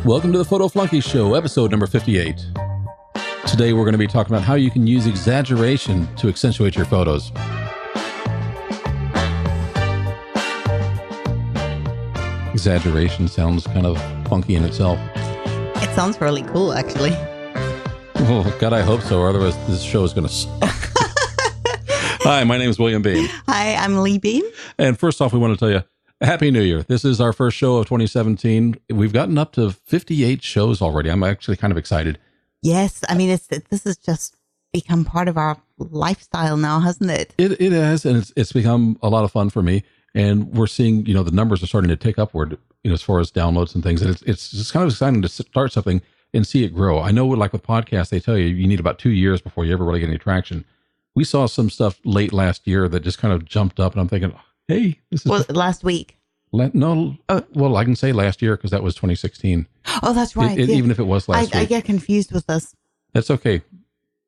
Welcome to the Photo Flunky Show, episode number 58. Today we're going to be talking about how you can use exaggeration to accentuate your photos. Exaggeration sounds kind of funky in itself. It sounds really cool, actually. Well, God, I hope so, or otherwise this show is going to suck. Hi, my name is William Beem. Hi, I'm Lee Beem. And first off, we want to tell you, Happy New Year. This is our first show of 2017. We've gotten up to 58 shows already. I'm actually kind of excited. Yes, I mean, this has just become part of our lifestyle now, hasn't it? It has, and it's become a lot of fun for me. And we're seeing, the numbers are starting to tick upward, as far as downloads and things. And it's just kind of exciting to start something and see it grow. I know, like with podcasts, they tell you need about 2 years before you ever really get any traction. We saw some stuff late last year that just kind of jumped up, and I'm thinking, hey, this is... Well, last week. No, well, I can say last year because that was 2016. Oh, that's right. Yeah. Even if it was last week. I get confused with this. That's okay.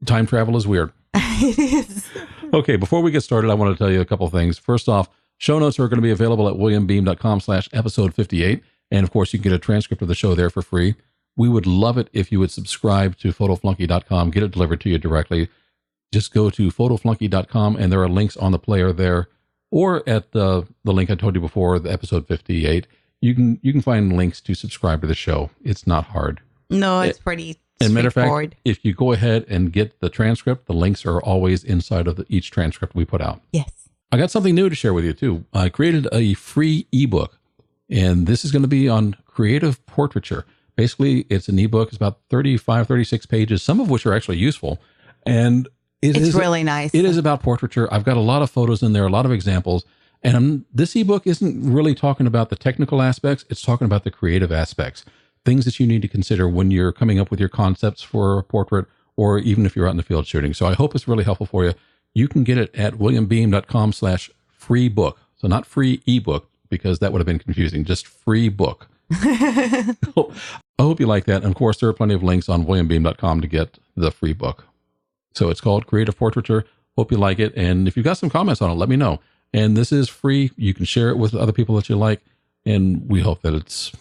Time travel is weird. It is. Okay, before we get started, I want to tell you a couple things. First off, show notes are going to be available at williambeem.com/episode 58. And of course, you can get a transcript of the show there for free. We would love it if you would subscribe to photoflunky.com, get it delivered to you directly. Just go to photoflunky.com and there are links on the player there, or at the link I told you before, the episode 58. You can find links to subscribe to the show. It's not hard. No, it's pretty and matter of straightforward. fact, if you go ahead and get the transcript, the links are always inside of each transcript we put out. Yes. I got something new to share with you too. I created a free ebook, and this is going to be on creative portraiture. Basically, it's an ebook. It's about 35, 36 pages, some of which are actually useful. And it's really nice. It is about portraiture. I've got a lot of photos in there, a lot of examples. And this ebook isn't really talking about the technical aspects. It's talking about the creative aspects, things that you need to consider when you're coming up with your concepts for a portrait, or even if you're out in the field shooting. So I hope it's really helpful for you. You can get it at williambeem.com/free book. So not free ebook, because that would have been confusing, just free book. I hope you like that. And of course, there are plenty of links on williambeem.com to get the free book. So it's called Creative Portraiture. Hope you like it. And if you've got some comments on it, let me know. And this is free. You can share it with other people that you like. And we hope that it's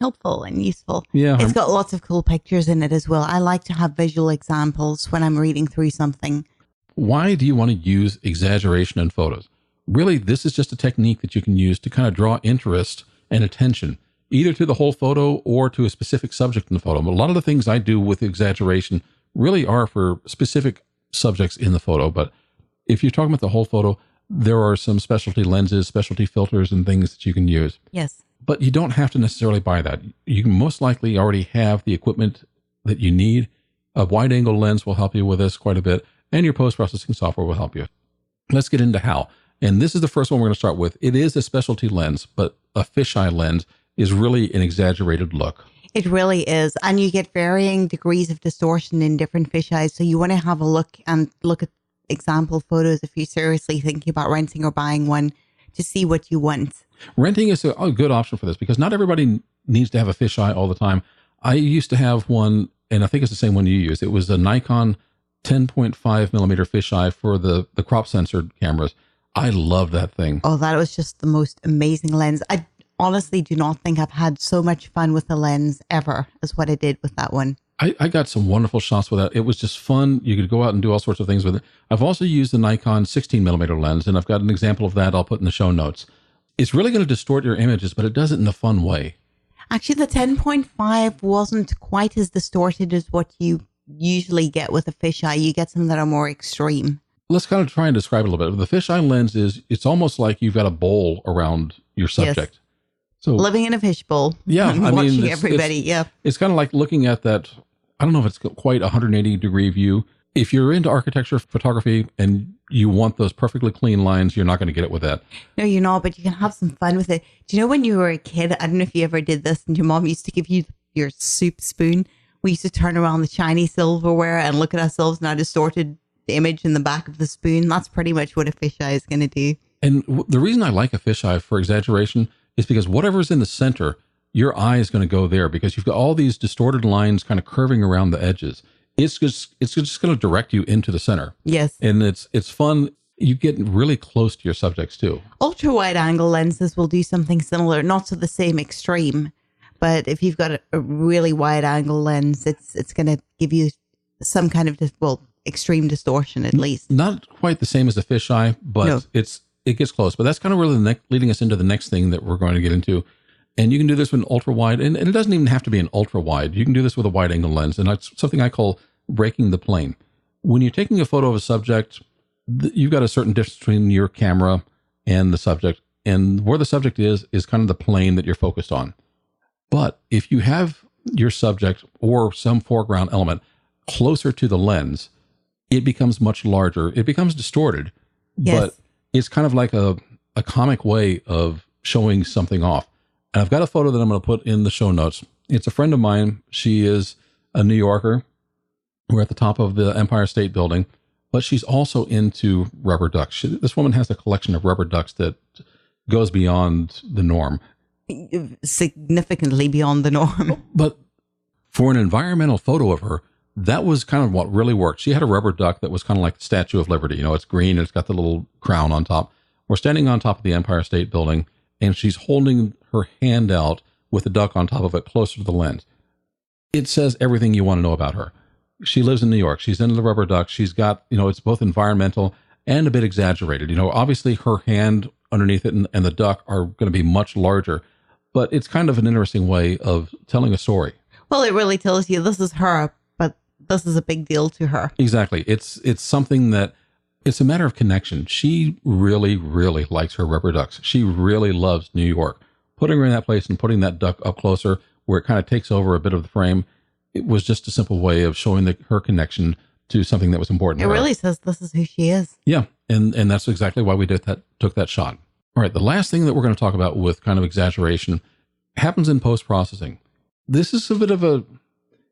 helpful and useful. Yeah. It's got lots of cool pictures in it as well. I like to have visual examples when I'm reading through something. Why do you want to use exaggeration in photos? Really, this is just a technique that you can use to kind of draw interest and attention, either to the whole photo or to a specific subject in the photo. But a lot of the things I do with exaggeration really are for specific subjects in the photo. But if you're talking about the whole photo, there are some specialty lenses, specialty filters, and things that you can use. Yes. But you don't have to necessarily buy that. You can most likely already have the equipment that you need. A wide angle lens will help you with this quite a bit, and your post-processing software will help you. Let's get into how. And this is the first one we're going to start with. It is a specialty lens, but a fisheye lens is really an exaggerated look. It really is. And you get varying degrees of distortion in different fisheyes. So you want to have a look at example photos if you're seriously thinking about renting or buying one to see what you want. Renting is a good option for this because not everybody needs to have a fisheye all the time. I used to have one, and I think it's the same one you use. It was a Nikon 10.5 millimeter fisheye for the crop censored cameras. I loved that thing. Oh, that was just the most amazing lens. I honestly do not think I've had so much fun with the lens ever as what I did with that one. I got some wonderful shots with that. It was just fun. You could go out and do all sorts of things with it. I've also used the Nikon 16 millimeter lens, and I've got an example of that I'll put in the show notes. It's really going to distort your images, but it does it in a fun way. Actually, the 10.5 wasn't quite as distorted as what you usually get with a fisheye. You get some that are more extreme. Let's kind of try and describe it a little bit. The fisheye lens it's almost like you've got a bowl around your subject. Yes. So living in a fishbowl. Yeah. I mean, watching everybody. Yeah. It's kind of like looking at that. I don't know if it's quite a 180 degree view. If you're into architecture photography and you want those perfectly clean lines, you're not going to get it with that. No, you're not, but you can have some fun with it. Do you know when you were a kid, I don't know if you ever did this, and your mom used to give you your soup spoon. We used to turn around the Chinese silverware and look at ourselves in our distorted image in the back of the spoon. That's pretty much what a fisheye is going to do. And the reason I like a fisheye for exaggeration is because whatever's in the center, your eye is going to go there because you've got all these distorted lines kind of curving around the edges. It's just going to direct you into the center. Yes. And it's fun. You get really close to your subjects too. Ultra wide angle lenses will do something similar, not to the same extreme, But if you've got a really wide angle lens, it's going to give you some kind of, extreme distortion at least. Not quite the same as a fisheye, but No. it gets close. But that's kind of really leading us into the next thing that we're going to get into. And you can do this with an ultra wide, and it doesn't even have to be an ultra wide. You can do this with a wide angle lens, and that's something I call breaking the plane. When you're taking a photo of a subject, you've got a certain distance between your camera and the subject, and where the subject is kind of the plane that you're focused on. But if you have your subject or some foreground element closer to the lens, it becomes much larger. It becomes distorted, Yes. but it's kind of like a comic way of showing something off. And I've got a photo that I'm going to put in the show notes. It's a friend of mine. She is a New Yorker. We're at the top of the Empire State Building, but she's also into rubber ducks. This woman has a collection of rubber ducks that goes beyond the norm. Significantly beyond the norm. But for an environmental photo of her, that was kind of what really worked. She had a rubber duck that was kind of like the Statue of Liberty. You know, it's green and it's got the little crown on top. We're standing on top of the Empire State Building, and she's holding her hand out with the duck on top of it closer to the lens. It says everything you want to know about her. She lives in New York. She's into the rubber duck. She's got, it's both environmental and a bit exaggerated. Obviously her hand underneath it and the duck are going to be much larger, but it's kind of an interesting way of telling a story. Well, it really tells you this is her, but this is a big deal to her. Exactly. It's something that it's a matter of connection. She really, really likes her rubber ducks. She really loves New York. Putting her in that place and putting that duck up closer where it kind of takes over a bit of the frame, it was just a simple way of showing her connection to something that was important. It really says this is who she is. Yeah. And that's exactly why we took that shot. All right. The last thing that we're going to talk about with kind of exaggeration happens in post-processing. This is a bit of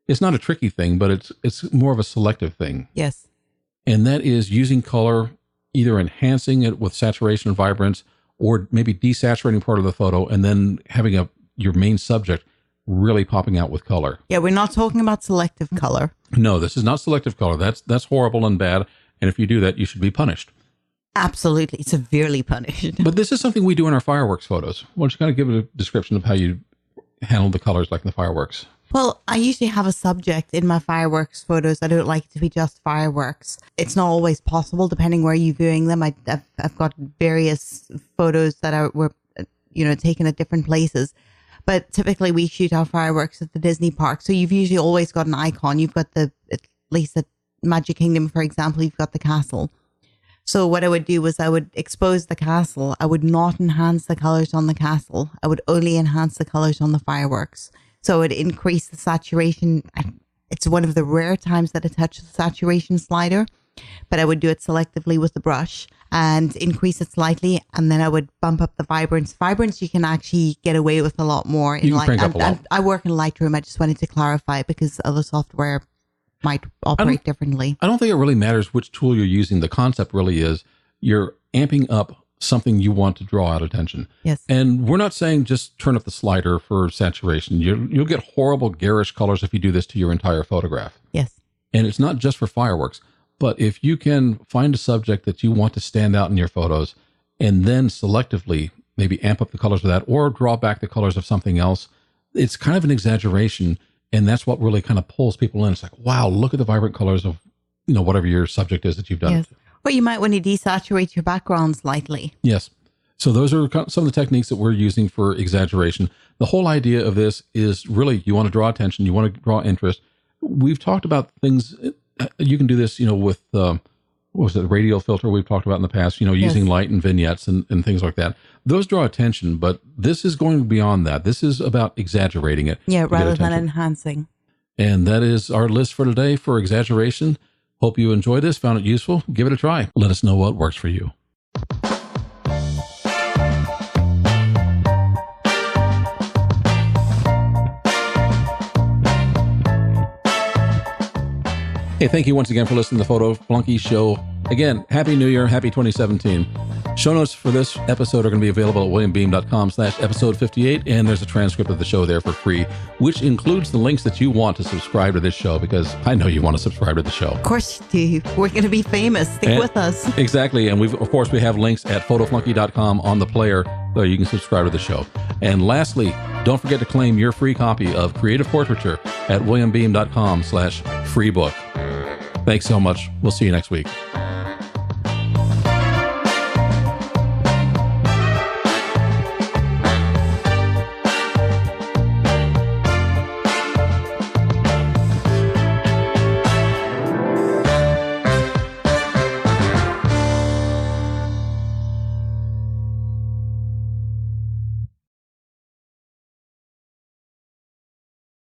it's not a tricky thing, but it's more of a selective thing. Yes. And that is using color, either enhancing it with saturation and vibrance, or maybe desaturating part of the photo and then having your main subject really popping out with color. Yeah, we're not talking about selective color. No, this is not selective color. That's horrible and bad. And if you do that, you should be punished. Absolutely, severely punished. But this is something we do in our fireworks photos. Why don't you kind of give it a description of how you handle the colors like in the fireworks? Well, I usually have a subject in my fireworks photos. I don't like it to be just fireworks. It's not always possible, depending where you're viewing them. I've got various photos that were taken at different places. But typically we shoot our fireworks at the Disney park. So you've usually always got an icon. You've got at least at Magic Kingdom, for example, you've got the castle. So what I would do was I would expose the castle. I would not enhance the colors on the castle. I would only enhance the colors on the fireworks. So it would increase the saturation. It's one of the rare times that I touch the saturation slider, but I would do it selectively with the brush and increase it slightly. And then I would bump up the vibrance. Vibrance, you can actually get away with a lot more. You can crank up a lot. I work in Lightroom. I just wanted to clarify because other software might operate differently. I don't think it really matters which tool you're using. The concept really is you're amping up something you want to draw out attention. Yes. And we're not saying just turn up the slider for saturation. You'll get horrible garish colors if you do this to your entire photograph. Yes. And it's not just for fireworks, but if you can find a subject that you want to stand out in your photos and then selectively maybe amp up the colors of that or draw back the colors of something else, it's kind of an exaggeration. And that's what really kind of pulls people in. It's like, wow, look at the vibrant colors of, whatever your subject is that you've done. Yes. Or you might want to desaturate your background slightly. Yes. So those are some of the techniques that we're using for exaggeration. The whole idea of this is really you want to draw attention, you want to draw interest. We've talked about things, you can do this, with what was it, the radial filter we've talked about in the past, using light and vignettes and things like that. Those draw attention, but this is going beyond that. This is about exaggerating it. Yeah, rather than enhancing. And that is our list for today for exaggeration. Hope you enjoyed this, found it useful. Give it a try. Let us know what works for you. Hey, thank you once again for listening to the Photo Flunky Show. Again, Happy New Year, Happy 2017. Show notes for this episode are going to be available at williambeem.com/episode 58, and there's a transcript of the show there for free, which includes the links that you want to subscribe to this show, because I know you want to subscribe to the show. Of course you do. We're going to be famous. Stick with us. Exactly. And we have links at photoflunky.com on the player, so you can subscribe to the show. And lastly, Don't forget to claim your free copy of Creative Portraiture at williambeam.com/freebook. Thanks so much. We'll see you next week.